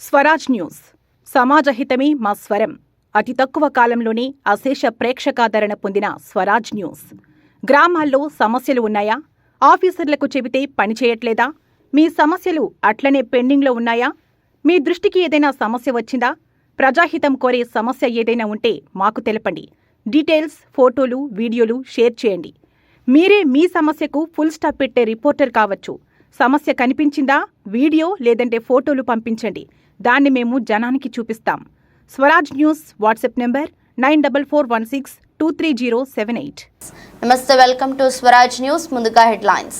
Swaraj news సమాజహితమే మా స్వరం. అతి తక్కువ కాలంలోనే అశేష ప్రేక్షకాదరణ పొందిన స్వరాజ్ న్యూస్. గ్రామాల్లో సమస్యలు ఉన్నాయా? ఆఫీసర్లకు చెబితే పనిచేయట్లేదా? మీ సమస్యలు అట్లనే పెండింగ్లో ఉన్నాయా? మీ దృష్టికి ఏదైనా సమస్య వచ్చిందా? ప్రజాహితం కోరే సమస్య ఏదైనా ఉంటే మాకు తెలపండి. డీటెయిల్స్, ఫోటోలు, వీడియోలు షేర్ చేయండి. మీరే మీ సమస్యకు ఫుల్ స్టాప్ పెట్టే రిపోర్టర్ కావచ్చు. సమస్య కనిపించిందా? వీడియో లేదంటే ఫోటోలు పంపించండి. దాన్ని మేము జనానికి చూపిస్తాం. Swaraj news WhatsApp number 9416230788. నమస్తే, వెల్కమ్ టు స్వరాజ్ న్యూస్. ముందుగా హెడ్లైన్స్.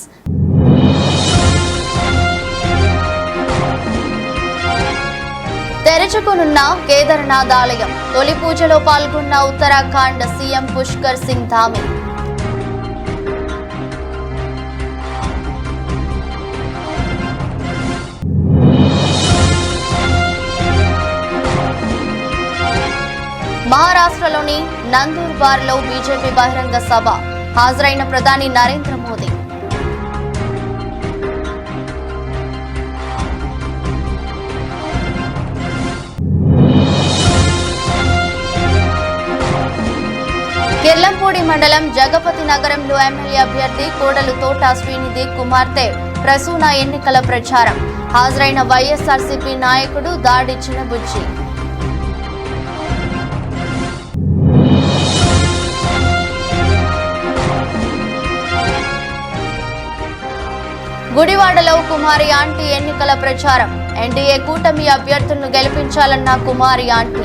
తెరచుకునున్న కేదార్నాథ్ ఆలయం. తొలి పూజలో పాల్గొన్న ఉత్తరాఖండ్ సీఎం పుష్కర్ సింగ్ ధామి. మహారాష్ట్రలోని నందూర్బార్లో బీజేపీ బహిరంగ సభ. హాజరైన ప్రధాని నరేంద్ర మోదీ. కిర్లంపూడి మండలం జగపతి నగరంలో ఎమ్మెల్యే అభ్యర్థి కోడలు తోట శ్రీనిధి కుమార్తె ప్రసూన ఎన్నికల ప్రచారం. హాజరైన వైఎస్ఆర్సీపీ నాయకుడు దాడి చిన్నబుజ్జి. గుడివాడలో కుమారి ఆంటీ ఎన్నికల ప్రచారం. ఎన్డీఏ కూటమి అభ్యర్థులను గెలిపించాలన్న కుమారి ఆంటీ.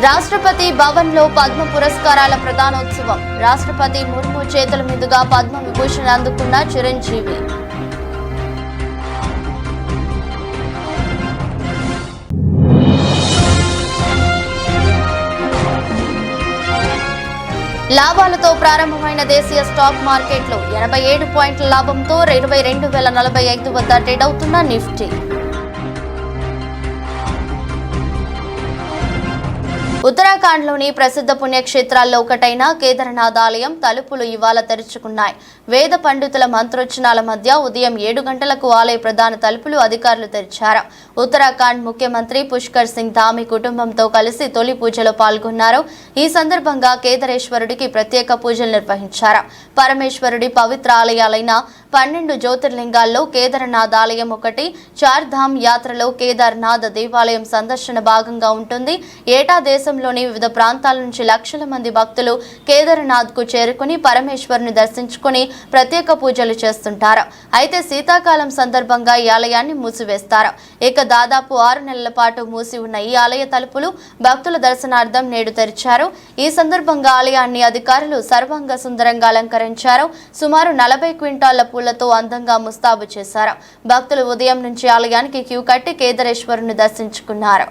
రాష్ట్రపతి భవన్లో పద్మ పురస్కారాల ప్రదానోత్సవం. రాష్ట్రపతి ముర్ము చేతుల మీదుగా పద్మ విభూషణ్ అందుకున్న చిరంజీవి. లాభాలతో ప్రారంభమైన దేశీయ స్టాక్ మార్కెట్లు 87 పాయింట్ల లాభంతో 22,045 వద్ద ట్రేడ్ అవుతున్న నిఫ్టీ. ఉత్తరాఖండ్లోని ప్రసిద్ధ పుణ్యక్షేత్రాల్లో ఒకటైన కేదార్నాథ్ ఆలయం తలుపులు ఇవాళ తెరుచుకున్నాయి. వేద పండితుల మంత్రోచ్చనాల మధ్య ఉదయం 7 గంటలకు ఆలయ ప్రధాన తలుపులు అధికారులు తెరిచారు. ఉత్తరాఖండ్ ముఖ్యమంత్రి పుష్కర్ సింగ్ ధామి కుటుంబంతో కలిసి తొలి పూజలో పాల్గొన్నారు. ఈ సందర్భంగా కేదారేశ్వరుడికి ప్రత్యేక పూజలు నిర్వహించారు. పరమేశ్వరుడి పవిత్ర ఆలయాలైన 12 జ్యోతిర్లింగాల్లో కేదార్నాథ్ ఆలయం ఒకటి. చార్ధామ్ యాత్రలో కేదార్నాథ్ దేవాలయం సందర్శన భాగంగా ఉంటుంది. ఏటా దేశంలోని వివిధ ప్రాంతాల నుంచి లక్షల మంది భక్తులు కేదార్నాథ్ కు చేరుకుని పరమేశ్వరుని దర్శించుకుని ప్రత్యేక పూజలు చేస్తుంటారు. అయితే శీతాకాలం సందర్భంగా ఈ ఆలయాన్ని మూసివేస్తారు. ఇక దాదాపు 6 నెలల పాటు మూసి ఉన్న ఈ ఆలయ తలుపులు భక్తుల దర్శనార్థం నేడు తెరిచారు. ఈ సందర్భంగా ఆలయాన్ని అధికారులు సర్వాంగ సుందరంగా అలంకరించారు. సుమారు 40 క్వింటాళ్ల పూలతో అందంగా ముస్తాబు చేశారు. భక్తులు ఉదయం నుంచి ఆలయానికి క్యూ కట్టి కేదారేశ్వరుని దర్శించుకున్నారు.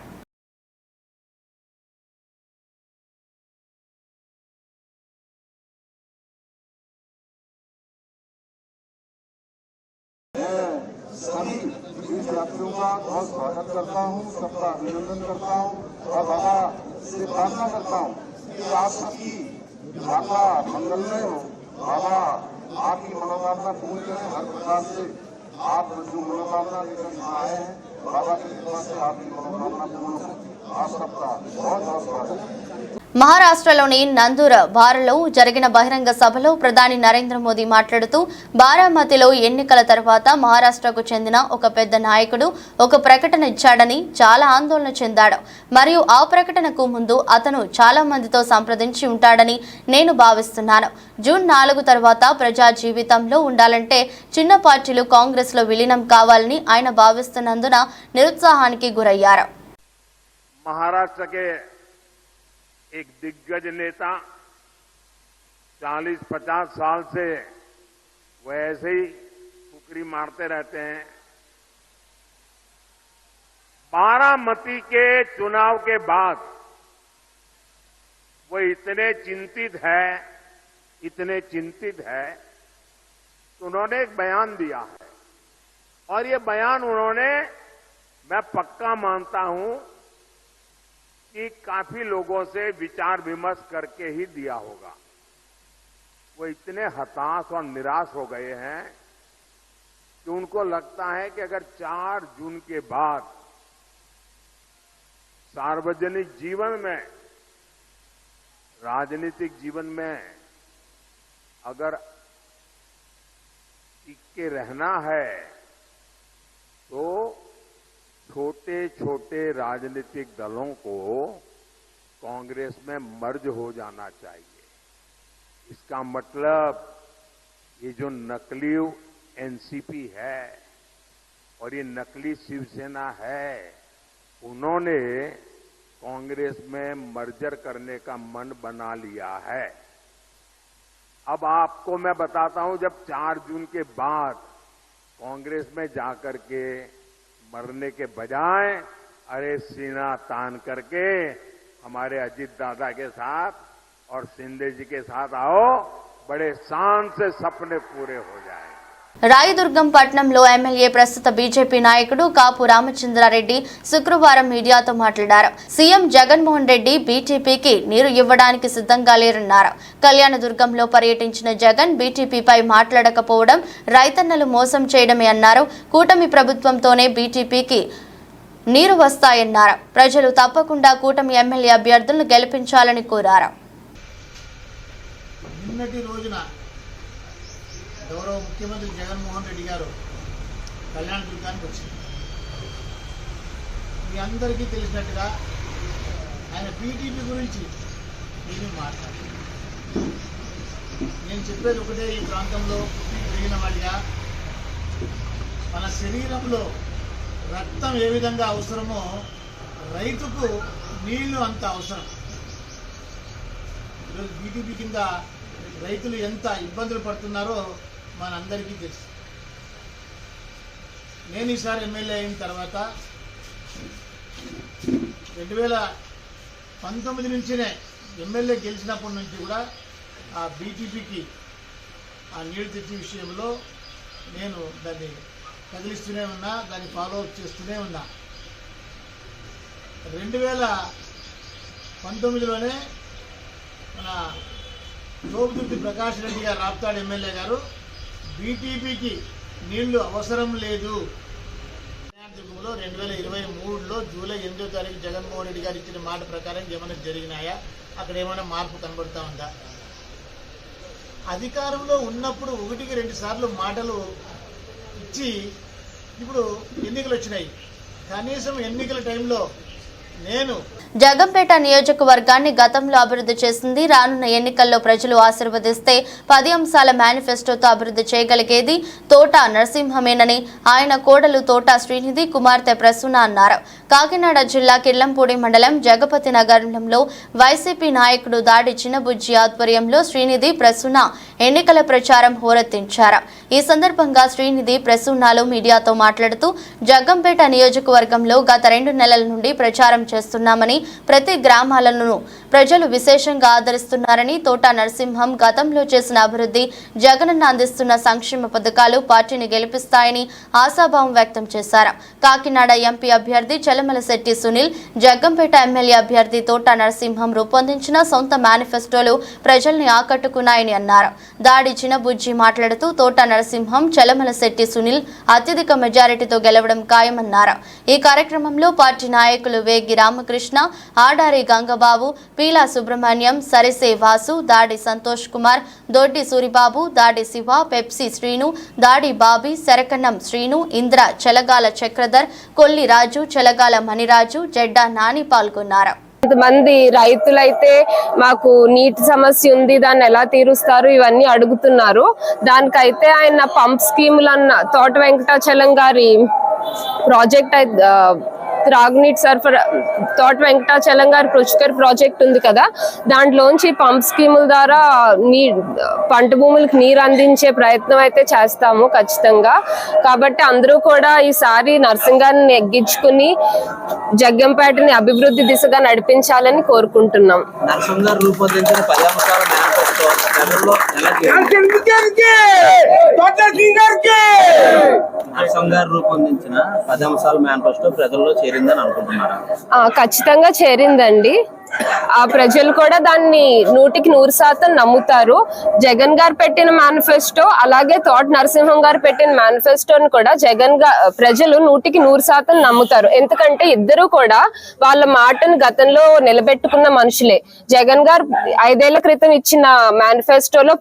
सभी तीर्थयात्रियों का बहुत स्वागत करता हूँ, सबका अभिनंदन करता हूँ और बाबा से प्रार्थना करता हूँ कि आप सबकी यात्रा मंगलमय हो। बाबा आपकी मनोकामना पूर्ण करें। हर प्रकार से आप जो मनोकामना लेकर आए हैं, बाबा की कृपा से आपकी मनोकामना पूर्ण हो। आप सबका बहुत बहुत स्वागत। మహారాష్ట్రలోని నందూర్ బార్లో జరిగిన బహిరంగ సభలో ప్రధాని నరేంద్ర మోదీ మాట్లాడుతూ బారామతిలో ఎన్నికల తర్వాత మహారాష్ట్రకు చెందిన ఒక పెద్ద నాయకుడు ఒక ప్రకటన ఇచ్చాడని చాలా ఆందోళన చెందాడు. మరియు ఆ ప్రకటనకు ముందు అతను చాలా మందితో సంప్రదించి ఉంటాడని నేను భావిస్తున్నాను. జూన్ 4 తర్వాత ప్రజా జీవితంలో ఉండాలంటే చిన్న పార్టీలు కాంగ్రెస్ లో విలీనం కావాలని ఆయన భావిస్తున్నందున నిరుత్సాహానికి గురయ్యారు. एक दिग्गज नेता 40-50 साल से वो ऐसे ही फुकरी मारते रहते हैं। बारामती के चुनाव के बाद वो इतने चिंतित है तो उन्होंने एक बयान दिया है और ये बयान उन्होंने, मैं पक्का मानता हूं कि काफी लोगों से विचार विमर्श करके ही दिया होगा। वो इतने हताश और निराश हो गए हैं कि उनको लगता है कि अगर 4 जून के बाद सार्वजनिक जीवन में, राजनीतिक जीवन में अगर टिक के रहना है तो छोटे छोटे राजनीतिक दलों को कांग्रेस में मर्ज हो जाना चाहिए। इसका मतलब ये जो नकली एनसीपी है और ये नकली शिवसेना है, उन्होंने कांग्रेस में मर्जर करने का मन बना लिया है। अब आपको मैं बताता हूं, जब 4 जून के बाद कांग्रेस में जाकर के मरने के बजाय अरे सीना तान करके हमारे अजीत दादा के साथ और शिंदे जी के साथ आओ, बड़े शान से सपने पूरे हो जाएं। రాయదుర్గం పట్టణంలో ఎమ్మెల్యే ప్రస్తుత బీజేపీ నాయకుడు కాపు రామచంద్రారెడ్డి శుక్రవారం మీడియాతో మాట్లాడారు. సీఎం జగన్మోహన్ రెడ్డి బీటీపీకి నీరు ఇవ్వడానికి సిద్ధంగా లేరన్నారు. కళ్యాణదుర్గంలో పర్యటించిన జగన్ బీటీపీపై మాట్లాడకపోవడం రైతన్నలు మోసం చేయడమే అన్నారు. కూటమి ప్రభుత్వంతోనే బీటీపీకి నీరు వస్తాయన్నారు. ప్రజలు తప్పకుండా కూటమి ఎమ్మెల్యే అభ్యర్థులను గెలిపించాలని కోరారు. గౌరవ ముఖ్యమంత్రి జగన్మోహన్ రెడ్డి గారు కళ్యాణ దుర్గానికి వచ్చింది. మీ అందరికీ తెలిసినట్టుగా ఆయన బీటీపీ గురించి నేను మాట్లాడాను. నేను చెప్పేది ఒకటే, ఈ ప్రాంతంలో పుట్టి పెరిగిన వాడిగా మన శరీరంలో రక్తం ఏ విధంగా అవసరమో రైతుకు నీళ్లు అంత అవసరం. ఈరోజు బీటీపీ కింద రైతులు ఎంత ఇబ్బందులు పడుతున్నారో మనందరికీ తెలుసు. నేను ఈసారి ఎమ్మెల్యే అయిన తర్వాత 2019 నుంచినే ఎమ్మెల్యే గెలిచినప్పటి నుంచి కూడా ఆ బీటీపీకి ఆ నీళ్లు తెచ్చే విషయంలో నేను దాన్ని కదిలిస్తూనే ఉన్నా, దాన్ని ఫాలో అప్ చేస్తూనే ఉన్నా. 2019లోనే మన జోగుదుర్తి ప్రకాష్ రెడ్డి గారు, రాప్తాడు ఎమ్మెల్యే గారు, బీటీపీకి నీళ్లు అవసరం లేదు. కళ్యాణదుర్గంలో 2023లో జూలై 8వ తారీఖు జగన్మోహన్ రెడ్డి గారు ఇచ్చిన మాట ప్రకారం ఏమైనా జరిగినాయా? అక్కడ ఏమైనా మార్పు కనబడుతూ ఉందా? అధికారంలో ఉన్నప్పుడు 1కి 2 సార్లు మాటలు ఇచ్చి ఇప్పుడు ఎన్నికలు వచ్చినాయి. కనీసం ఎన్నికల టైంలో నేను జగంపేట నియోజకవర్గాన్ని గతంలో అభివృద్ధి చేసింది. రానున్న ఎన్నికల్లో ప్రజలు ఆశీర్వదిస్తే 10 అంశాల మేనిఫెస్టోతో అభివృద్ధి చేయగలిగేది తోట నరసింహమేనని ఆయన కోడలు తోట శ్రీనిధి కుమార్తె ప్రసూన అన్నారు. కాకినాడ జిల్లా కిర్లంపూడి మండలం జగపతి నగరంలో వైసీపీ నాయకుడు దాడి చిన్నబుజ్జి ఆధ్వర్యంలో శ్రీనిధి ప్రసూన ఎన్నికల ప్రచారం హోరెత్తించారు. ఈ సందర్భంగా శ్రీనిధి ప్రసూనాలు మీడియాతో మాట్లాడుతూ జగంపేట నియోజకవర్గంలో గత 2 నెలల నుండి ప్రచారం చేస్తున్నామని, ప్రతి గ్రామాలను ప్రజలు విశేషంగా ఆదరిస్తున్నారని, తోట నరసింహం గతంలో చేసిన అభివృద్ధి, జగనన్న అందిస్తున్న సంక్షేమ పథకాలు పార్టీని గెలిపిస్తాయని ఆశాభావం వ్యక్తం చేశారు. కాకినాడ ఎంపీ అభ్యర్థి చలమలశెట్టి సునీల్, జగ్గంపేట ఎమ్మెల్యే అభ్యర్థి తోట నరసింహం రూపొందించిన సొంత మేనిఫెస్టోలు ప్రజల్ని ఆకట్టుకున్నాయని అన్నారు. దాడి చిన్నబుజ్జి మాట్లాడుతూ తోట నరసింహం, చలమలశెట్టి సునీల్ అత్యధిక మెజారిటీతో గెలవడం ఖాయమన్నారు. ఈ కార్యక్రమంలో పార్టీ నాయకులు వేగి రామకృష్ణ, ఆడారి గంగబాబు, పీలా సుబ్రహ్మణ్యం, సరిసే వాసు, దాడి సంతోష్ కుమార్, దొడ్డి సూరిబాబు, దాడి శివ, పెప్సీ శ్రీను, దాడి బాబీ, శరకన్నం శ్రీను, ఇంద్ర, చెలగాల చక్రధర్, కొల్లి రాజు, చెలగాల మణిరాజు, జెడ్డా నాని పాల్గొన్నారు. కొంతమంది రైతులైతే మాకు నీటి సమస్య ఉంది, దాన్ని ఎలా తీరుస్తారు ఇవన్నీ అడుగుతున్నారు. దానికైతే ఆయన పంప్ స్కీములన్న తోట వెంకటాచలం గారి ప్రాజెక్ట్ త్రాగునీటి సరఫరా తోట వెంకటాచలం గారి పుష్కర్ ప్రాజెక్ట్ ఉంది కదా, దాంట్లోంచి పంప్ స్కీముల ద్వారా పంట భూములకు నీరు అందించే ప్రయత్నం అయితే చేస్తాము ఖచ్చితంగా. కాబట్టి అందరూ కూడా ఈసారి నర్సింగాన్ని నెగ్గించుకుని జగ్గంపేటని అభివృద్ధి దిశగా నడిపించాలని కోరుకుంటున్నాం. నర్సింగ్ గారు రూపొందించిన 10 అంశాల మేనిఫెస్టో ప్రజల్లో ఎలా నరసింహ గారు రూపొందించిన 10 అంశాల మేనిఫెస్టో ప్రజల్లో చేరిందని అనుకుంటున్నారా? ఖచ్చితంగా చేరిందండి. ఆ ప్రజలు కూడా దాన్ని 100% నమ్ముతారు. జగన్ గారు పెట్టిన మేనిఫెస్టో అలాగే తోట నరసింహం గారు పెట్టిన మేనిఫెస్టోని కూడా ప్రజలు 100% నమ్ముతారు. ఎందుకంటే ఇద్దరు కూడా వాళ్ళ మాటను గతంలో నిలబెట్టుకున్న మనుషులే. జగన్ గారు 5 ఏళ్ల క్రితం ఇచ్చిన మేనిఫెస్టోలో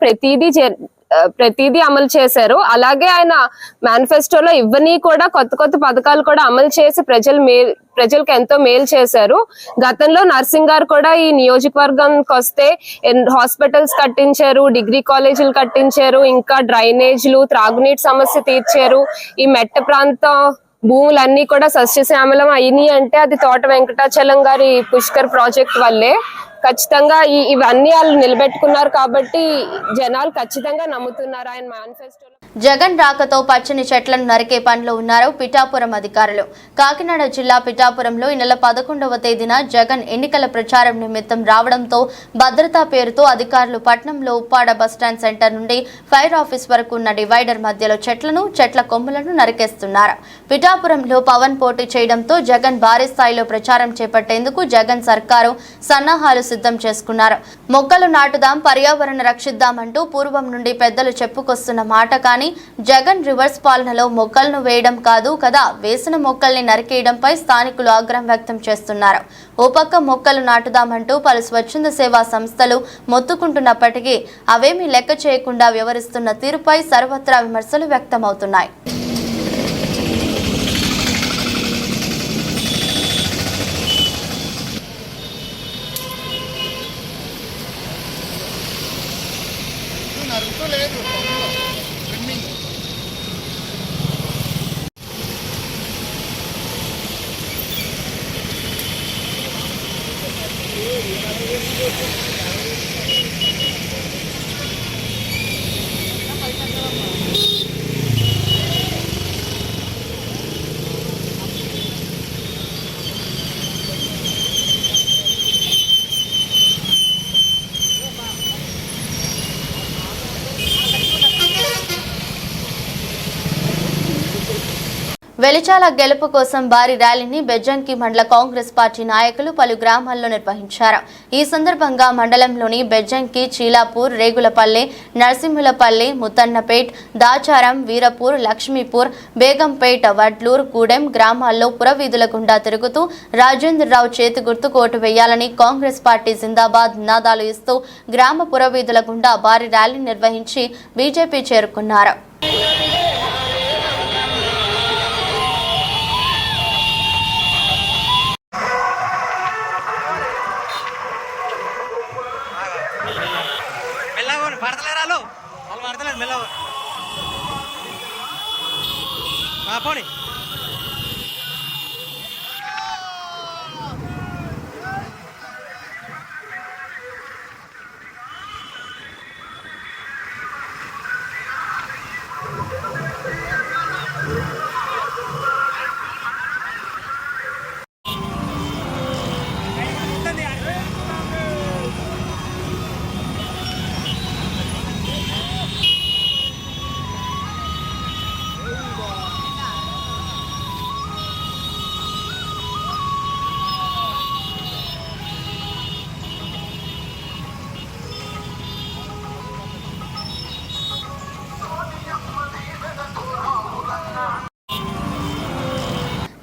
ప్రతిదీ అమలు చేశారు. అలాగే ఆయన మేనిఫెస్టోలో ఇవన్నీ కూడా కొత్త పథకాలు కూడా అమలు చేసి ప్రజలకు ఎంతో మేలు చేశారు. గతంలో నర్సింగ్ గారు కూడా ఈ నియోజకవర్గానికి వస్తే హాస్పిటల్స్ కట్టించారు, డిగ్రీ కాలేజీలు కట్టించారు, ఇంకా డ్రైనేజీలు, త్రాగునీటి సమస్య తీర్చారు. ఈ మెట్ట ప్రాంతం భూములన్నీ కూడా సస్యశ్యామలం అయినాయి అంటే అది తోట వెంకటాచలం గారి పుష్కర్ ప్రాజెక్ట్ వల్లే. ఖచ్చితంగా ఇవన్నీ వాళ్ళు నిలబెట్టుకున్నారు కాబట్టి జనాలు ఖచ్చితంగా నమ్ముతున్నారు ఆయన మేనిఫెస్టోలో. జగన్ రాకతో పచ్చని చెట్లను నరికే పనిలో ఉన్నారు పిఠాపురం అధికారులు. కాకినాడ జిల్లా పిఠాపురంలో ఈ నెల 11వ తేదీన జగన్ ఎన్నికల ప్రచారం నిమిత్తం రావడంతో భద్రతా పేరుతో అధికారులు పట్నంలో ఉప్పాడ బస్టాండ్ సెంటర్ నుండి ఫైర్ ఆఫీస్ వరకు ఉన్న డివైడర్ మధ్యలో చెట్ల కొమ్ములను నరికేస్తున్నారు. పిఠాపురంలో పవన్ పోటీ చేయడంతో జగన్ భారీ స్థాయిలో ప్రచారం చేపట్టేందుకు జగన్ సర్కారు సన్నాహాలు సిద్ధం చేసుకున్నారు. మొక్కలు నాటుదాం, పర్యావరణ రక్షిద్దామంటూ పూర్వం నుండి పెద్దలు చెప్పుకొస్తున్న మాట కానీ జగన్ రివర్స్ పాలనలో మొక్కలను వేయడం కాదు కదా, వేసిన మొక్కల్ని నరికేయడంపై స్థానికులు ఆగ్రహం వ్యక్తం చేస్తున్నారు. ఓ పక్క మొక్కలు నాటుదామంటూ పలు స్వచ్ఛంద సేవా సంస్థలు మొత్తుకుంటున్నప్పటికీ అవేమీ లెక్క చేయకుండా వ్యవహరిస్తున్న తీరుపై సర్వత్రా విమర్శలు వ్యక్తమవుతున్నాయి. వెలిచాల గెలుపు కోసం భారీ ర్యాలీని బెజ్జంకి మండల కాంగ్రెస్ పార్టీ నాయకులు పలు గ్రామాల్లో నిర్వహించారు. ఈ సందర్భంగా మండలంలోని బెజ్జంకి, చీలాపూర్, రేగులపల్లె, నరసింహులపల్లె, ముత్తన్నపేట్, దాచారం, వీరపూర్, లక్ష్మీపూర్, బేగంపేట్, వడ్లూర్, గూడెం గ్రామాల్లో పురవీధుల గుండా తిరుగుతూ రాజేంద్రరావు చేతి గుర్తుకు ఓటు వేయాలని కాంగ్రెస్ పార్టీ జిందాబాద్ నినాదాలు ఇస్తూ గ్రామ పురవీధుల గుండా భారీ ర్యాలీ నిర్వహించి బీజేపీ చేరుకున్నారు. పోనీ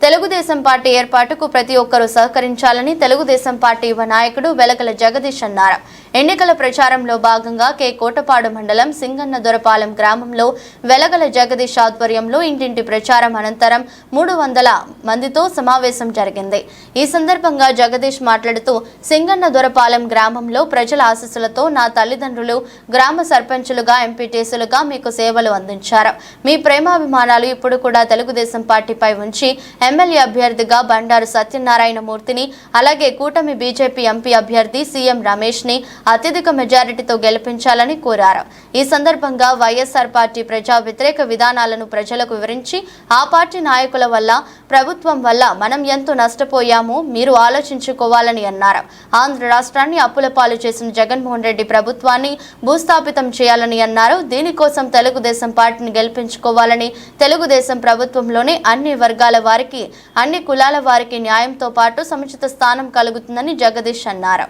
తెలుగుదేశం పార్టీ ఏర్పాటుకు ప్రతి ఒక్కరూ సహకరించాలని తెలుగుదేశం పార్టీ యువ నాయకుడు వెలగల జగదీష్ అన్నారు. ఎన్నికల ప్రచారంలో భాగంగా కోటపాడు మండలం సింగన్న దొరపాలెం గ్రామంలో వెలగల జగదీష్ ఆధ్వర్యంలో ఇంటింటి ప్రచారం అనంతరం 300 మందితో సమావేశం జరిగింది. ఈ సందర్భంగా జగదీష్ మాట్లాడుతూ సింగన్న దొరపాలెం గ్రామంలో ప్రజల ఆశీస్సులతో నా తల్లిదండ్రులు గ్రామ సర్పంచులుగా, ఎంపీటీసీలుగా మీకు సేవలు అందించారు. మీ ప్రేమాభిమానాలు ఇప్పుడు కూడా తెలుగుదేశం పార్టీపై ఉంచి ఎమ్మెల్యే అభ్యర్థిగా బండారు సత్యనారాయణ మూర్తిని, అలాగే కూటమి బీజేపీ ఎంపీ అభ్యర్థి సీఎం రమేష్ ని, అత్యధిక మెజారిటీతో గెలిపించాలని కోరారు. ఈ సందర్భంగా వైఎస్ఆర్ పార్టీ ప్రజా వ్యతిరేక విధానాలను ప్రజలకు వివరించి ఆ పార్టీ నాయకుల వల్ల, ప్రభుత్వం వల్ల మనం ఎంతో నష్టపోయామో మీరు ఆలోచించుకోవాలని అన్నారు. ఆంధ్ర రాష్ట్రాన్ని అప్పుల పాలు చేసిన జగన్మోహన్ రెడ్డి ప్రభుత్వాన్ని భూస్థాపితం చేయాలని అన్నారు. దీనికోసం తెలుగుదేశం పార్టీని గెలిపించుకోవాలని, తెలుగుదేశం ప్రభుత్వంలోనే అన్ని వర్గాల వారికి, అన్ని కులాల వారికి న్యాయంతో పాటు సముచిత స్థానం కలుగుతుందని జగదీష్ అన్నారు.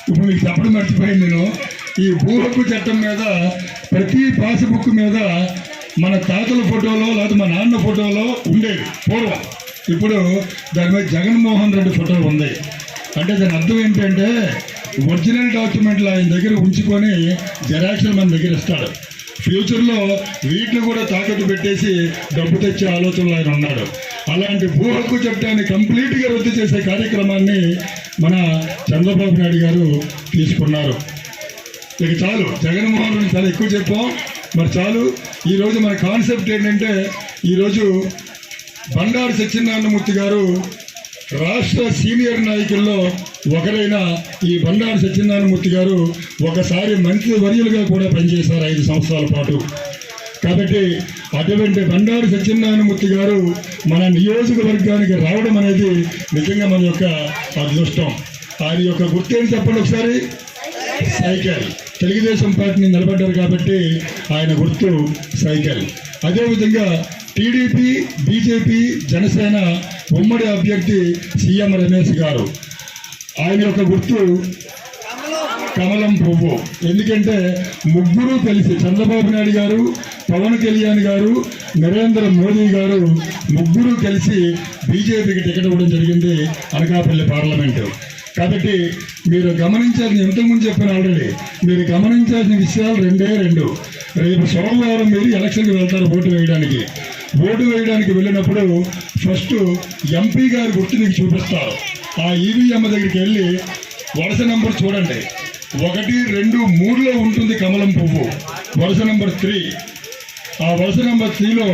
ఇప్పుడు మీకు చెప్పడం మర్చిపోయింది నేను. ఈ భూ హక్కు చట్టం మీద ప్రతి పాస్బుక్ మీద మన తాతల ఫోటోలో లేదా మా నాన్న ఫోటోలో ఉండేది పూర్వం. ఇప్పుడు దాని మీద జగన్మోహన్ రెడ్డి ఫోటో ఉంది. అంటే దాని అర్థం ఏంటంటే ఒరిజినల్ డాక్యుమెంట్లు ఆయన దగ్గర ఉంచుకొని జెరాక్స్లు మన దగ్గర ఇస్తాడు. ఫ్యూచర్లో వీటిని కూడా తాకట్టు పెట్టేసి డబ్బు తెచ్చే ఆలోచనలో ఆయన ఉన్నాడు. అలాంటి భూ హక్కు చట్టాన్ని కంప్లీట్గా రద్దు చేసే కార్యక్రమాన్ని మన చంద్రబాబు నాయుడు గారు తీసుకున్నారు. ఇక చాలు, జగన్మోహన్ రెడ్డి చాలా ఎక్కువ చెప్పాం, మరి చాలు. ఈరోజు మన కాన్సెప్ట్ ఏంటంటే, ఈరోజు బండారు సత్యనారాయణమూర్తి గారు రాష్ట్ర సీనియర్ నాయకుల్లో ఒకరైన ఈ బండారు సత్యనారాయణమూర్తి గారు ఒకసారి మంత్రి వర్యులుగా కూడా పనిచేశారు 5 సంవత్సరాల పాటు. కాబట్టి అటువంటి బండారు సత్యనారాయణమూర్తి గారు మన నియోజకవర్గానికి రావడం అనేది నిజంగా మన యొక్క అదృష్టం. ఆయన యొక్క గుర్తేంటి చెప్పండి ఒకసారి. సైకిల్. తెలుగుదేశం పార్టీని నిలబడ్డారు కాబట్టి ఆయన గుర్తు సైకిల్. అదేవిధంగా టీడీపీ, బీజేపీ, జనసేన ఉమ్మడి అభ్యర్థి సీఎం రమేష్ గారు, ఆయన యొక్క గుర్తు కమలం పువ్వు. ఎందుకంటే ముగ్గురు కలిసి, చంద్రబాబు నాయుడు గారు, పవన్ కళ్యాణ్ గారు, నరేంద్ర మోదీ గారు ముగ్గురు కలిసి బీజేపీకి టికెట్ ఇవ్వడం జరిగింది అనకాపల్లి పార్లమెంటు. కాబట్టి మీరు గమనించాల్సిన, ఇంతకుముందు చెప్పిన ఆల్రెడీ, మీరు గమనించాల్సిన విషయాలు రెండు. రేపు సోమవారం మీరు ఎలక్షన్కి వెళ్తారు ఓటు వేయడానికి. ఓటు వేయడానికి వెళ్ళినప్పుడు ఫస్ట్ ఎంపీ గారి గుర్తు మీకు చూపిస్తారు. ఆ ఈవీఎం దగ్గరికి వెళ్ళి వరుస నెంబర్ చూడండి. 1, 2, 3లో ఉంటుంది కమలం పువ్వు. వరుస నెంబర్ 3, ఆ వరుస నెంబర్ 3లో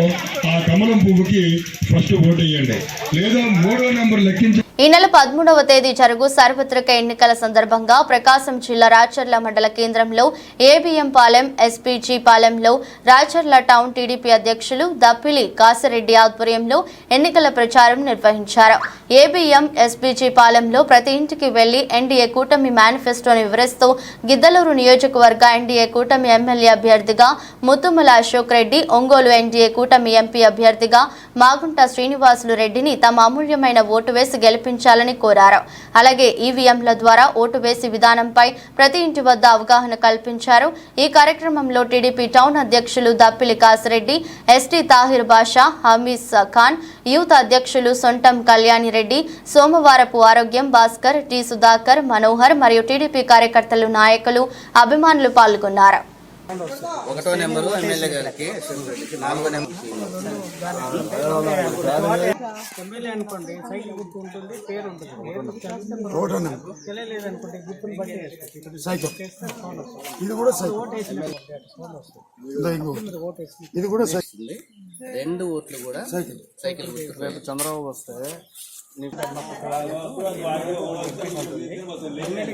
ఆ కమలం పువ్వుకి ఫస్ట్ ఓటు వేయండి. లేదా 3వ నెంబర్ లెక్కించి. ఈ నెల 13వ తేదీ జరుగు సార్వత్రిక ఎన్నికల సందర్భంగా ప్రకాశం జిల్లా రాచర్ల మండల కేంద్రంలో ఏబీఎం పాలెం, ఎస్పీజీ పాలెంలో రాచర్ల టౌన్ టీడీపీ అధ్యక్షులు దప్పిలి కాసిరెడ్డి ఆధ్వర్యంలో ఎన్నికల ప్రచారం నిర్వహించారు. ఏబీఎం, ఎస్పీజీ పాలెంలో ప్రతి ఇంటికి వెళ్లి ఎన్డీఏ కూటమి మేనిఫెస్టోని వివరిస్తూ గిద్దలూరు నియోజకవర్గ ఎన్డీఏ కూటమి ఎమ్మెల్యే అభ్యర్థిగా ముత్తుమల అశోక్ రెడ్డి, ఒంగోలు ఎన్డీఏ కూటమి ఎంపీ అభ్యర్థిగా మాగుంట శ్రీనివాసులు రెడ్డిని తమ అమూల్యమైన ఓటు వేసి గెలిపించాలని కోరారు. అలాగే ఈవీఎంల ద్వారా ఓటు వేసి విధానంపై ప్రతి ఇంటి వద్ద అవగాహన కల్పించారు. ఈ కార్యక్రమంలో టీడీపీ టౌన్ అధ్యక్షులు దప్పిలి కాసిరెడ్డి, ఎస్టీ తాహిర్ బాషా, హమీస్ ఖాన్, యూత్ అధ్యక్షులు సొంటం కళ్యాణి రెడ్డి, సోమవారపు ఆరోగ్యం భాస్కర్, టి సుధాకర్, మనోహర్ మరియు టీడీపీ కార్యకర్తలు, నాయకులు, అభిమానులు పాల్గొన్నారు. 1వ నెంబరు ఎమ్మెల్యే గారికి, 4వ నెంబర్ ఎమ్మెల్యే అనుకోండి సైకిల్ గుర్తు ఉంటుంది, పేరు ఉంటుంది. తెలియలేదనుకోండి గుర్తుని బట్టి సైకిల్. ఇది కూడా ఇది కూడా సైకిల్. 2 ఓట్లు కూడా సైకిల్ గుర్తు. రేపు చంద్రబాబు వస్తే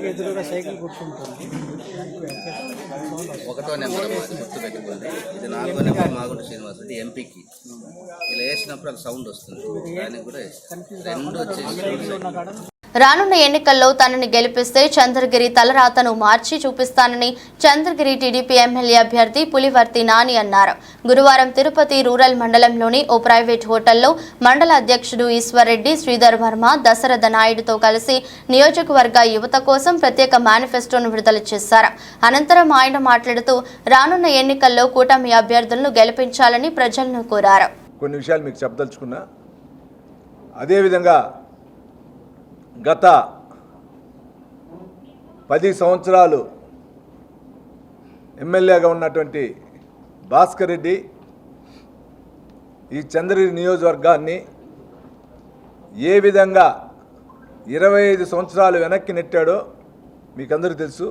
ఎదురుగా సైకిల్ గుర్తుంటుంది. 1వ నెంబర్ గుర్తు పెట్టుకోండి. ఇది 4వ నెంబర్ మాగుంట శ్రీనివాస్ రెడ్డి ఎంపీకి. ఇలా వేసినప్పుడు అది సౌండ్ వస్తుంది, దానికి కూడా 2 వచ్చేసి. రానున్న ఎన్నికల్లో తనని గెలిపిస్తే చంద్రగిరి తలరాతను మార్చి చూపిస్తానని చంద్రగిరి టీడీపీ ఎమ్మెల్యే అభ్యర్థి పులివర్తి నాని అన్నారు. గురువారం తిరుపతి రూరల్ మండలంలోని ఓ ప్రైవేట్ హోటల్లో మండల అధ్యక్షుడు ఈశ్వర్రెడ్డి, శ్రీధర్ వర్మ, దశరథ నాయుడుతో కలిసి నియోజకవర్గ యువత కోసం ప్రత్యేక మేనిఫెస్టోను విడుదల చేశారు. అనంతరం ఆయన మాట్లాడుతూ రానున్న ఎన్నికల్లో కూటమి అభ్యర్థులను గెలిపించాలని ప్రజలను కోరారు. కొన్ని విషయాలు మీకు చెప్పదలుచుకున్నా. అదేవిధంగా గత 10 సంవత్సరాలు ఎమ్మెల్యేగా ఉన్నటువంటి భాస్కర్ రెడ్డి ఈ చంద్రగిరి నియోజకవర్గాన్ని ఏ విధంగా 25 సంవత్సరాలు వెనక్కి నెట్టాడో మీకందరికీ తెలుసు.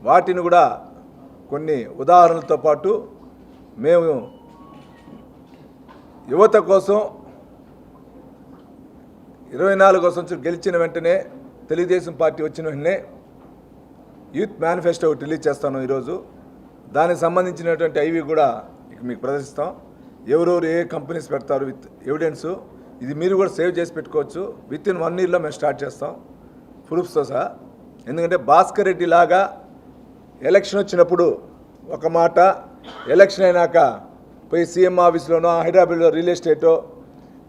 వాటిని కూడా కొన్ని ఉదాహరణలతో పాటు మేము యువత కోసం 24వ సంవత్సరం గెలిచిన వెంటనే, తెలుగుదేశం పార్టీ వచ్చిన వెంటనే యూత్ మేనిఫెస్టో ఒకటి రిలీజ్ చేస్తాను ఈరోజు. దానికి సంబంధించినటువంటి ఐవి కూడా మీకు ప్రదర్శిస్తాం. ఎవరెవరు ఏ కంపెనీస్ పెడతారు విత్ ఎవిడెన్సు, ఇది మీరు కూడా సేవ్ చేసి పెట్టుకోవచ్చు. విత్ ఇన్ 1 yearలో మేము స్టార్ట్ చేస్తాం ప్రూఫ్స్తో సహా. ఎందుకంటే భాస్కర్ రెడ్డి లాగా ఎలక్షన్ వచ్చినప్పుడు ఒక మాట, ఎలక్షన్ అయినాక పోయి సీఎం ఆఫీస్లోనో హైదరాబాద్లో రియల్ ఎస్టేటో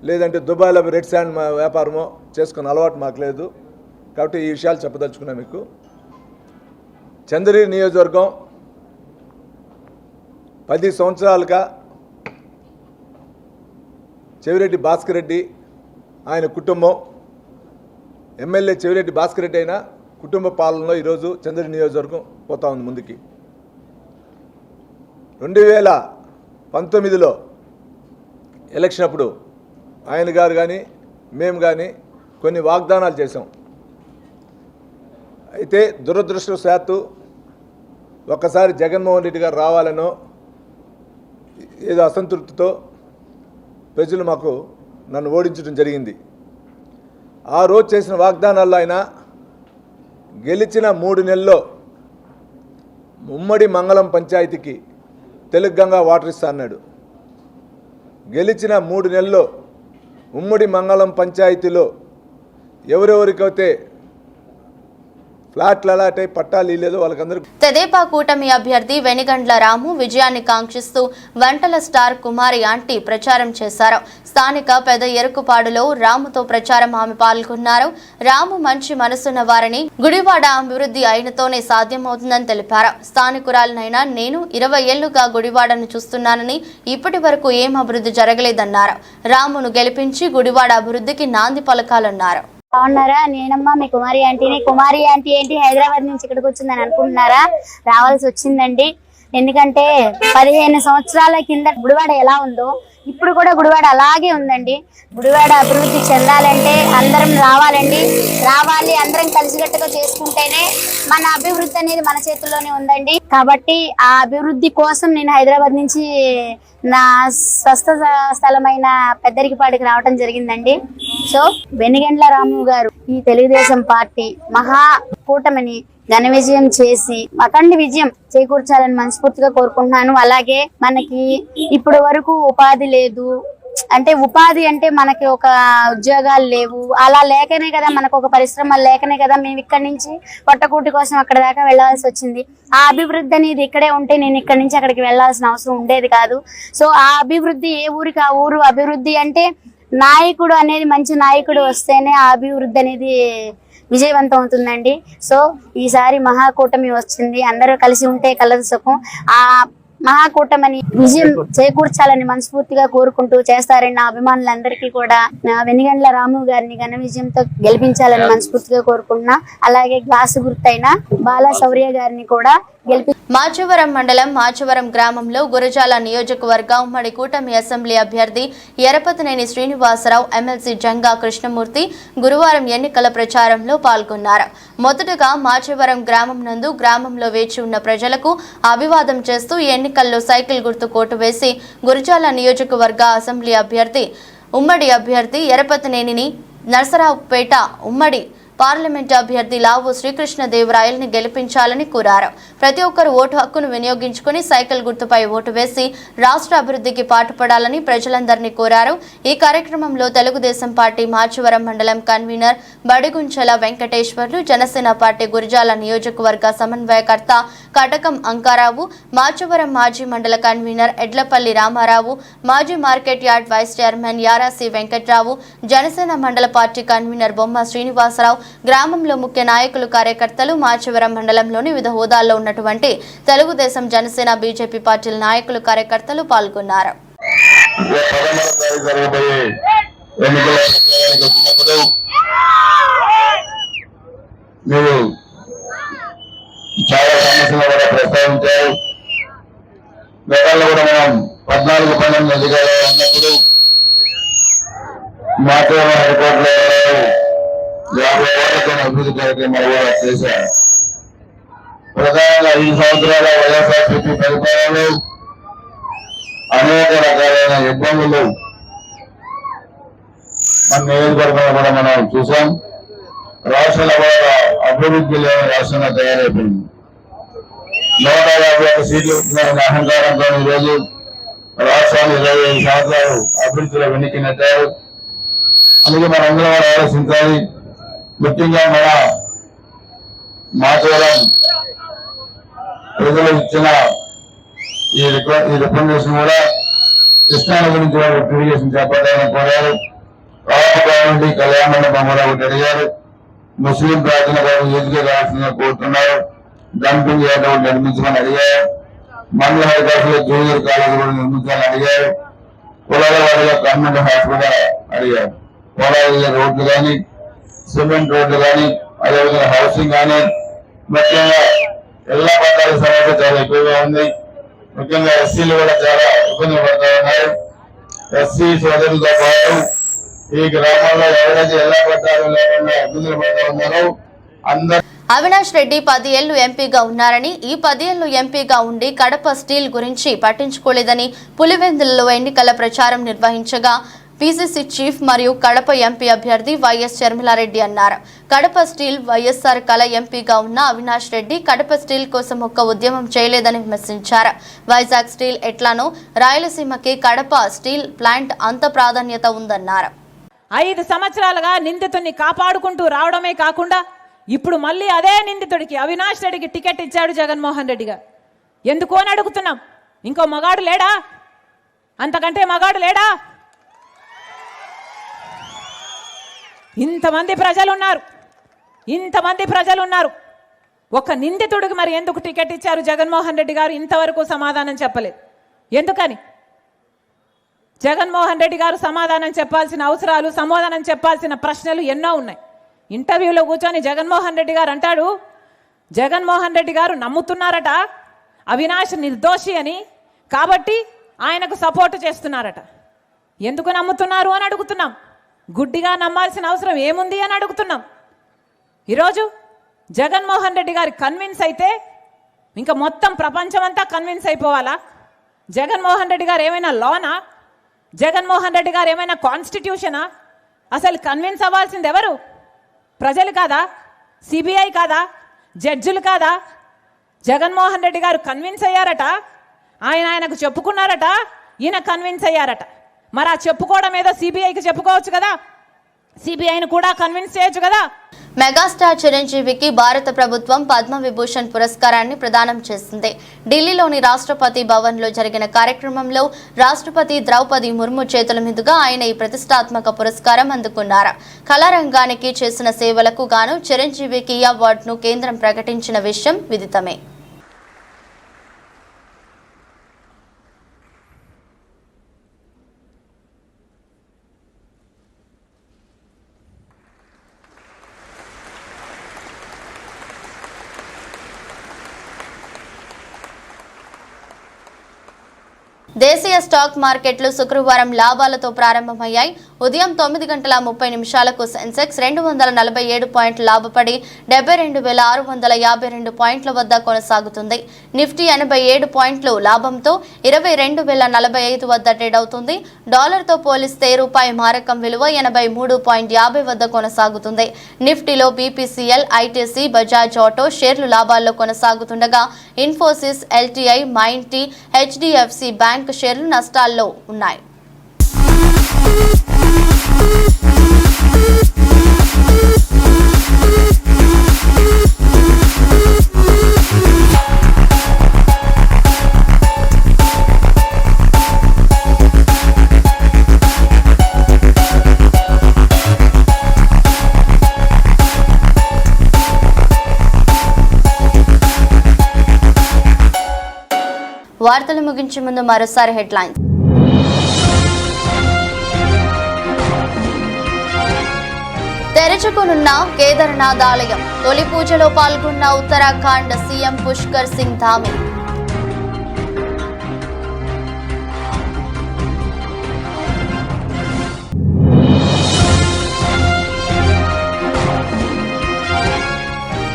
లేదంటే దుబాయ్లో రెడ్ శాండ్ వ్యాపారమో చేసుకున్న అలవాటు మాకు లేదు. కాబట్టి ఈ విషయాలు చెప్పదలుచుకున్నాం మీకు. చంద్రగిరి నియోజకవర్గం 10 సంవత్సరాలుగా చెవిరెడ్డి భాస్కర్ రెడ్డి ఆయన కుటుంబం, ఎమ్మెల్యే చెవిరెడ్డి భాస్కర్ రెడ్డి అయినా కుటుంబ పాలనలో ఈరోజు చంద్రగిరి నియోజకవర్గం పోతా ఉంది ముందుకి. 2019లో ఎలక్షన్ అప్పుడు ఆయన గారు కానీ మేము కానీ కొన్ని వాగ్దానాలు చేశాం. అయితే దురదృష్టవశాత్తు ఒక్కసారి జగన్మోహన్ రెడ్డి గారు రావాలనో ఏదో అసంతృప్తితో ప్రజలు నన్ను ఓడించడం జరిగింది. ఆ రోజు చేసిన వాగ్దానాల్లో ఆయన గెలిచిన 3 నెలల్లో ఉమ్మడి మంగళం పంచాయతీకి తెలుగు గంగా వాటర్ ఇస్తా అన్నాడు. గెలిచిన 3 నెలల్లో ఉమ్మడి మంగళం పంచాయతీలో ఎవరెవరికైతే ఫ్లాట్లు అలాంటి పట్టాలు ఇల్లేదో వాళ్ళకందరూ. తెదేపా కూటమి అభ్యర్థి వెనిగండ్ల రాము విజయాన్ని కాంక్షిస్తూ వంటల స్టార్ కుమారి ఆంటీ ప్రచారం చేశారు. స్థానిక పెద్ద ఎరుకుపాడులో రాముతో ప్రచారం ఆమె పాల్గొన్నారు. రాము మంచి మనసున్న వారిని గుడివాడ అభివృద్ధి అయినతోనే సాధ్యమవుతుందని తెలిపారు. స్థానికురాలనైనా నేను 20 ఏళ్లుగా గుడివాడను చూస్తున్నానని ఇప్పటి వరకు ఏం అభివృద్ధి జరగలేదన్నారు. రామును గెలిపించి గుడివాడ అభివృద్ధికి నాంది పలకాలన్నారు. బాగున్నారా? నేనమ్మా మీ కుమారి ఆంటీని. కుమారి ఆంటీ ఏంటి హైదరాబాద్ నుంచి ఇక్కడికి వచ్చిందని అనుకుంటున్నారా? రావాల్సి వచ్చిందండి. ఎందుకంటే 15 సంవత్సరాల కింద గుడివాడ ఎలా ఉందో ఇప్పుడు కూడా గుడివాడ అలాగే ఉందండి. గుడివాడ అభివృద్ధి చెందాలంటే అందరం రావాలండి. రావాలి, అందరం కలిసికట్టుగా చేసుకుంటేనే మన అభివృద్ధి అనేది మన చేతుల్లోనే ఉందండి. కాబట్టి ఆ అభివృద్ధి కోసం నేను హైదరాబాద్ నుంచి నా స్వస్థ స్థలమైన పెద్దరికిపాడికి రావడం జరిగిందండి. సో వెనిగండ్ల రాము గారు ఈ తెలుగుదేశం పార్టీ మహా కూటమిని ఘన విజయం చేసి అఖండ విజయం చేకూర్చాలని మనస్ఫూర్తిగా కోరుకుంటున్నాను. అలాగే మనకి ఇప్పుడు వరకు ఉపాధి లేదు, అంటే ఉపాధి అంటే మనకి ఒక ఉద్యోగాలు లేవు, అలా లేకనే కదా మనకు ఒక పరిశ్రమలు లేకనే కదా మేము ఇక్కడి నుంచి పొట్టకూటి కోసం అక్కడ దాకా వెళ్లాల్సి వచ్చింది. ఆ అభివృద్ధి అనేది ఇక్కడే ఉంటే నేను ఇక్కడి నుంచి అక్కడికి వెళ్లాల్సిన అవసరం ఉండేది కాదు. సో ఆ అభివృద్ధి ఏ ఊరికి ఆ ఊరు అభివృద్ధి అంటే నాయకుడు అనేది మంచి నాయకుడు వస్తేనే ఆ అభివృద్ధి అనేది విజయవంతం అవుతుందండి. సో ఈసారి మహాకూటమి వచ్చింది, అందరూ కలిసి ఉంటే కలదు సుఖం. ఆ మహాకూటమిని విజయం చేకూర్చాలని మనస్ఫూర్తిగా కోరుకుంటూ చేస్తారని నా అభిమానులందరికీ కూడా వెనిగండ్ల రాము గారిని ఘన విజయంతో గెలిపించాలని మనస్ఫూర్తిగా కోరుకుంటున్నా. అలాగే గ్లాసు గుర్తైన బాలా శౌర్య గారిని కూడా మాచవరం మండలం మాచవరం గ్రామంలో గురజాల నియోజకవర్గ ఉమ్మడి కూటమి అసెంబ్లీ అభ్యర్థి ఎరపతినేని శ్రీనివాసరావు, ఎమ్మెల్సీ జంగా కృష్ణమూర్తి గురువారం ఎన్నికల ప్రచారంలో పాల్గొన్నారు. మొదటగా మాచవరం గ్రామం నందు గ్రామంలో వేచి ఉన్న ప్రజలకు అభివాదం చేస్తూ ఎన్నికల్లో సైకిల్ గుర్తు కోటు వేసి గురజాల నియోజకవర్గ అసెంబ్లీ అభ్యర్థి ఉమ్మడి అభ్యర్థి ఎరపతినేనిని నరసరావుపేట ఉమ్మడి పార్లమెంట్ అభ్యర్థి లావు శ్రీకృష్ణదేవరాయల్ని గెలిపించాలని కోరారు. ప్రతి ఒక్కరు ఓటు హక్కును వినియోగించుకుని సైకిల్ గుర్తుపై ఓటు వేసి రాష్ట్ర అభివృద్ధికి పాటుపడాలని ప్రజలందరినీ కోరారు. ఈ కార్యక్రమంలో తెలుగుదేశం పార్టీ మాచవరం మండలం కన్వీనర్ బడిగుంచెల వెంకటేశ్వర్లు, జనసేన పార్టీ గురజాల నియోజకవర్గ సమన్వయకర్త కటకం అంకారావు, మాచవరం మాజీ మండల కన్వీనర్ ఎడ్లపల్లి రామారావు, మాజీ market yard vice chairman Yarasi Venkatrao, Janasena మండల పార్టీ కన్వీనర్ బొమ్మ శ్రీనివాసరావు, గ్రామంలో ముఖ్య నాయకులు, కార్యకర్తలు, మాచవరం మండలంలోని వివిధ హోదాల్లో ఉన్నటువంటి తెలుగుదేశం, జనసేన, బీజేపీ పార్టీల నాయకులు, కార్యకర్తలు పాల్గొన్నారు. అభివృద్ధి కార్యక్రమాలు కూడా చేశారు. ప్రధానంగా 5 సంవత్సరాల వైఎస్ఆర్సీపీ పరిపాలనలో అనేక రకాలైన ఇబ్బందులు మన నియోజకవర్గంలో కూడా మనం చూసాం. రాష్ట్రంలో కూడా అభివృద్ధి లేని రాష్ట్రంగా తయారైపోయింది. 151 సీట్లు వస్తున్నాయన్న అహంకారంతో ఈరోజు రాష్ట్రాన్ని 25 సంవత్సరాలు అభివృద్ధిలో వెనక్కి నెట్టారు. అందుకే మనందరం కూడా ఆలోచించాలి. ముఖ్యంగా మన మాచవరం ప్రజలు ఇచ్చిన ఈ రికమెండేషన్ కూడా కృష్ణాల గురించి వాళ్ళు అప్లికేషన్ చేపట్టాలని కోరారు. రాజకీయ కళ్యాణ మండపం కూడా ఒకటి అడిగారు. ముస్లిం ప్రార్థన ఎదుగు కావాల్సిందిగా కోరుతున్నారు. డంపింగ్ ఏదో నిర్మించమని అడిగారు. మండల హైదరాబాద్ జూనియర్ కాలేజీ కూడా నిర్మించాలని అడిగారు. కులాల వారిగా గవర్నమెంట్ హాస్పిటల్ అడిగారు. పొలాల రోడ్లు కానీ, సిమెంట్ రోడ్లు కానీ, అదేవిధంగా హౌసింగ్ కానీ, ముఖ్యంగా ఇళ్ల పట్టాల సమస్య చాలా ఎక్కువగా ఉంది. ముఖ్యంగా ఎస్సీలు కూడా చాలా ఇబ్బందులు పడుతూ ఉన్నారు. ఎస్సీ సోదరులతో పాటు ఈ గ్రామాల్లో ఎవరైతే ఇళ్ల పట్టాలు లేకుండా ఇబ్బందులు పడుతూ ఉన్నారో అందరూ. అవినాష్ రెడ్డి 10 ఏళ్లు ఎంపీగా ఉన్నారని, ఈ 10 ఏళ్లు ఎంపీగా ఉండి కడప స్టీల్ గురించి పట్టించుకోలేదని పులివెందులలో ఎన్నికల ప్రచారం నిర్వహించగా పీసీసీ చీఫ్ మరియు కడప ఎంపీ అభ్యర్థి వైఎస్ షర్మిలారెడ్డి అన్నారు. కడప స్టీల్ వైఎస్ఆర్ కళ ఎంపీగా ఉన్న అవినాష్ రెడ్డి కడప స్టీల్ కోసం ఒక్క ఉద్యమం చేయలేదని విమర్శించారు. వైజాగ్ స్టీల్ ఎట్లానో రాయలసీమకి కడప స్టీల్ ప్లాంట్ అంత ప్రాధాన్యత ఉందన్నారు. 5 సంవత్సరాలుగా నిందితుడిని కాపాడుకుంటూ రావడమే కాకుండా ఇప్పుడు మళ్ళీ అదే నిందితుడికి అవినాష్ రెడ్డికి టికెట్ ఇచ్చాడు జగన్మోహన్ రెడ్డి గారు. ఎందుకు అని అడుగుతున్నాం. ఇంకో మగాడు లేడా? అంతకంటే మగాడు లేడా? ఇంతమంది ప్రజలు ఉన్నారు. ఒక నిందితుడికి మరి ఎందుకు టికెట్ ఇచ్చారు జగన్మోహన్ రెడ్డి గారు? ఇంతవరకు సమాధానం చెప్పలేదు. ఎందుకని? జగన్మోహన్ రెడ్డి గారు సమాధానం చెప్పాల్సిన అవసరాలు, సమాధానం చెప్పాల్సిన ప్రశ్నలు ఎన్నో ఉన్నాయి. ఇంటర్వ్యూలో కూర్చొని జగన్మోహన్ రెడ్డి గారు అంటాడు, జగన్మోహన్ రెడ్డి గారు నమ్ముతున్నారట అవినాష్ నిర్దోషి అని, కాబట్టి ఆయనకు సపోర్టు చేస్తున్నారట. ఎందుకు నమ్ముతున్నారు అని అడుగుతున్నాం. గుడ్డిగా నమ్మాల్సిన అవసరం ఏముంది అని అడుగుతున్నాం. ఈరోజు జగన్మోహన్ రెడ్డి గారి కన్విన్స్ అయితే ఇంకా మొత్తం ప్రపంచమంతా కన్విన్స్ అయిపోవాలా? జగన్మోహన్ రెడ్డి గారు ఏమైనా లానా? జగన్మోహన్ రెడ్డి గారు ఏమైనా కాన్స్టిట్యూషనా? అసలు కన్విన్స్ అవ్వాల్సింది ఎవరు? ప్రజలు కాదా? సిబిఐ కాదా? జడ్జిలు కాదా? జగన్మోహన్ రెడ్డి గారు కన్విన్స్ అయ్యారట. ఆయనకు చెప్పుకున్నారట, ఈయన కన్విన్స్ అయ్యారట. మరి ఆ చెప్పుకోవడం ఏదో సిబిఐకి చెప్పుకోవచ్చు కదా, సిబిఐని కూడా కన్విన్స్ చేయొచ్చు కదా. మెగాస్టార్ చిరంజీవికి భారత ప్రభుత్వం పద్మవిభూషణ్ పురస్కారాన్ని ప్రదానం చేసింది. ఢిల్లీలోని రాష్ట్రపతి భవన్లో జరిగిన కార్యక్రమంలో రాష్ట్రపతి ద్రౌపది ముర్ము చేతుల మీదుగా ఆయన ఈ ప్రతిష్టాత్మక పురస్కారం అందుకున్నారు. కళారంగానికి చేసిన సేవలకు గాను చిరంజీవికి ఈ అవార్డును కేంద్రం ప్రకటించిన విషయం విదితమే. దేశీయ స్టాక్ మార్కెట్లు శుక్రవారం లాభాలతో ప్రారంభమయ్యాయి. ఉదయం 9:30 సెన్సెక్స్ 247 పాయింట్లు లాభపడి 72,652 పాయింట్ల వద్ద కొనసాగుతుంది. నిఫ్టీ 87 పాయింట్లు లాభంతో 22,045 వద్ద ట్రేడ్ అవుతుంది. డాలర్తో పోలిస్తే రూపాయి మారకం విలువ 83.50 వద్ద కొనసాగుతుంది. నిఫ్టీలో బీపీసీఎల్, ఐటీసీ, బజాజ్ ఆటో షేర్లు లాభాల్లో కొనసాగుతుండగా ఇన్ఫోసిస్, ఎల్టీఐ, మైంటీ, హెచ్డిఎఫ్సి బ్యాంక్ షేర్లు నష్టాల్లో ఉన్నాయి. వార్తలు ముగించే ముందు మరోసారి హెడ్లైన్స్. తెరచుకునున్న కేదార్నాథ్ ఆలయం, తొలి పూజలో పాల్గొన్న ఉత్తరాఖండ్ సీఎం పుష్కర్ సింగ్ ధామి.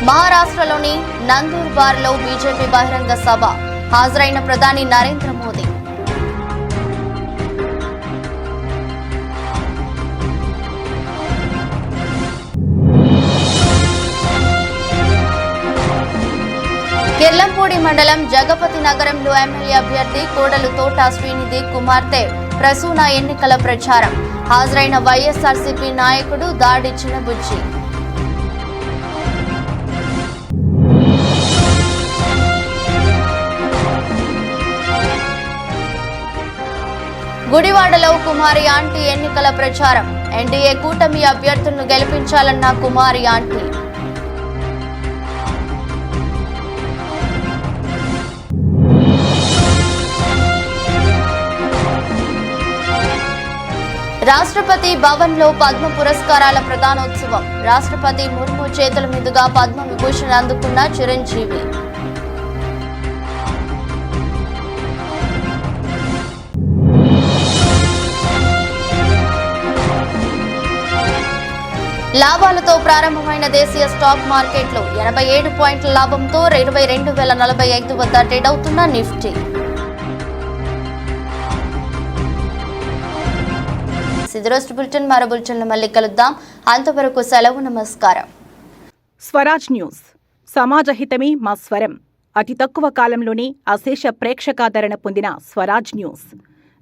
మహారాష్ట్రలోని నందూర్బార్లో బీజేపీ బహిరంగ సభ, హాజరైన ప్రధాని నరేంద్ర మోదీ. కిర్లంపూడి మండలం జగపతి నగరంలో ఎమ్మెల్యే అభ్యర్థి కోడలు తోట శ్రీనిధి కుమార్తె ప్రసూన ఎన్నికల ప్రచారం. హాజరైన వైఎస్ఆర్సీపీ నాయకుడు దాడి చిన్నబుజ్జి. గుడివాడలో కుమారి ఆంటీ ఎన్నికల ప్రచారం. ఎన్డీఏ కూటమి అభ్యర్థులను గెలిపించాలన్న కుమారి ఆంటీ. రాష్ట్రపతి భవన్లో పద్మ పురస్కారాల ప్రదానోత్సవం. రాష్ట్రపతి ముర్ము చేతుల మీదుగా పద్మ విభూషణ్ అందుకున్న చిరంజీవి. లాభాలతో ప్రారంభమైన దేశీయ స్టాక్ మార్కెట్లు 87 పాయింట్ల లాభంతో 22,045 వద్ద ట్రేడ్ అవుతున్న నిఫ్టీ. సిద్ధరోస్ట్ బులెటిన్ మరో బులెటిన్లో మళ్ళీ కలుద్దాం. అంతవరకు సెలవు. నమస్కారం. స్వరాజ్ న్యూస్. సమాజ హితమే మా స్వరం. అతి తక్కువ కాలంలోనే అశేష ప్రేక్షకాదరణ పొందిన స్వరాజ్ న్యూస్.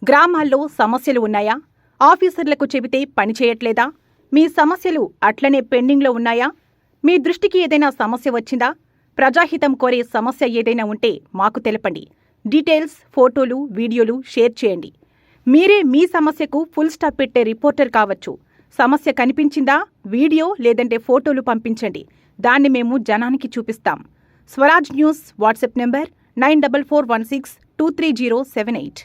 గ్రామాల్లో సమస్యలు ఉన్నాయా? ఆఫీసర్లకు చెబితే పని చేయట్లేదా? మీ సమస్యలు అట్లనే పెండింగ్లో ఉన్నాయా? మీ దృష్టికి ఏదైనా సమస్య వచ్చిందా? ప్రజాహితం కోరే సమస్య ఏదైనా ఉంటే మాకు తెలపండి. డీటెయిల్స్, ఫోటోలు, వీడియోలు షేర్ చేయండి. మీరే మీ సమస్యకు ఫుల్ స్టాప్ పెట్టే రిపోర్టర్ కావచ్చు. సమస్య కనిపించిందా? వీడియో లేదంటే ఫోటోలు పంపించండి. దాన్ని మేము జనానికి చూపిస్తాం. Swaraj news WhatsApp number 9441623078.